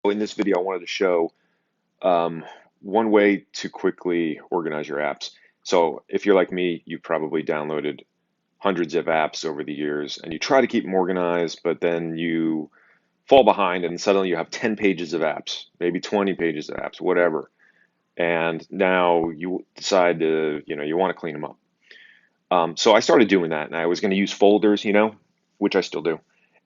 in this video, I wanted to show um, one way to quickly organize your apps. So if you're like me, you probably downloaded hundreds of apps over the years and you try to keep them organized, but then you fall behind and suddenly you have 10 pages of apps, maybe 20 pages of apps, whatever. And now you decide to, you want to clean them up. So I started doing that and I was going to use folders, which I still do.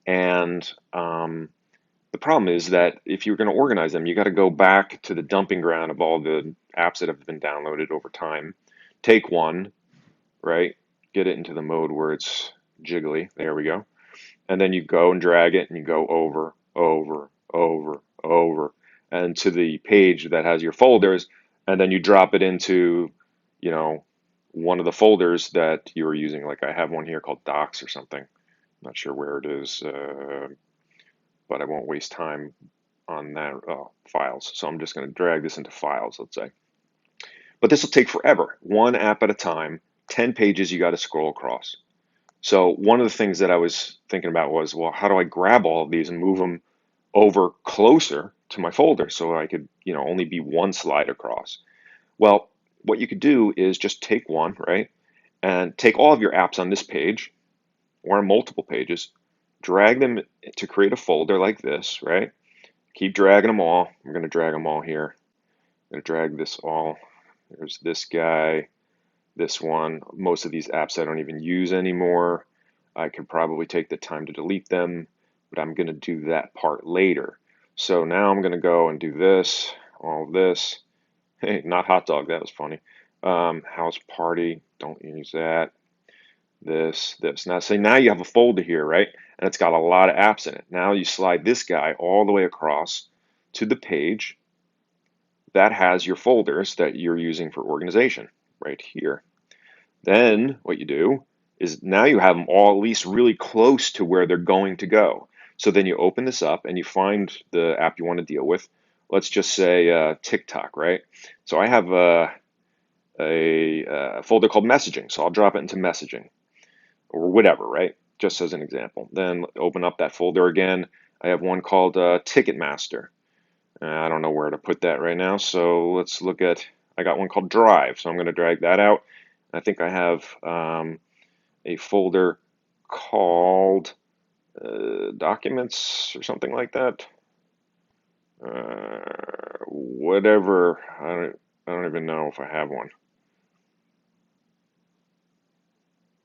And the problem is that if you're going to organize them, you got to go back to the dumping ground of all the apps that have been downloaded over time. Take one, right? Get it into the mode where it's jiggly. There we go. And then you go and drag it and you go over, over, over, over, and to the page that has your folders. And then you drop it into, you know, one of the folders that you were using. Like I have one here called Docs or something. I'm not sure where it is, but I won't waste time on that. Files. So I'm just going to drag this into files, let's say. But this will take forever. One app at a time, 10 pages you got to scroll across. So one of the things that I was thinking about was, well, how do I grab all of these and move them over closer to my folder so I could, only be one slide across? Well, what you could do is just take one, right? And take all of your apps on this page or on multiple pages, drag them to create a folder like this, right? Keep dragging them all. I'm going to drag them all here. I'm going to drag this all. There's this guy, this one. Most of these apps I don't even use anymore. I could probably take the time to delete them, but I'm going to do that part later. So now I'm going to go and do this, all this. Hey, not hot dog, that was funny. House party, don't use that. This. Now, say now you have a folder here, right? And it's got a lot of apps in it. Now you slide this guy all the way across to the page that has your folders that you're using for organization right here. Then what you do is now you have them all at least really close to where they're going to go. So then you open this up and you find the app you want to deal with. Let's just say TikTok, right? So I have a folder called messaging. So I'll drop it into messaging or whatever, right? Just as an example. Then open up that folder again. I have one called Ticketmaster. I don't know where to put that right now. So let's look at, I got one called Drive. So I'm going to drag that out. I think I have a folder called Documents or something like that. Whatever. I don't even know if I have one.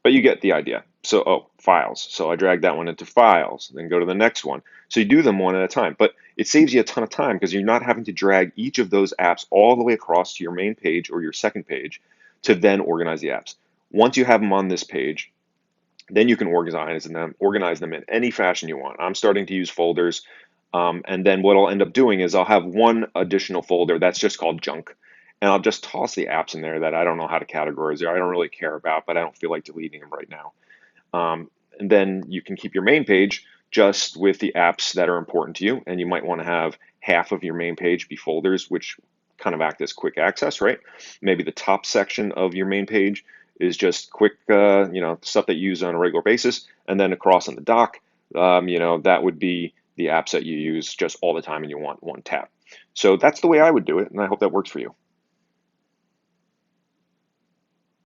But you get the idea. So, files. So I drag that one into files, then go to the next one. So you do them one at a time. But it saves you a ton of time because you're not having to drag each of those apps all the way across to your main page or your second page to then organize the apps. Once you have them on this page, then you can organize them in any fashion you want. I'm starting to use folders. And then what I'll end up doing is I'll have one additional folder that's just called junk. And I'll just toss the apps in there that I don't know how to categorize or I don't really care about, but I don't feel like deleting them right now. And then you can keep your main page just with the apps that are important to you. And you might want to have half of your main page be folders, which kind of act as quick access, right? Maybe the top section of your main page is just quick, stuff that you use on a regular basis. And then across on the dock, that would be the apps that you use just all the time and you want one tap. So that's the way I would do it. And I hope that works for you.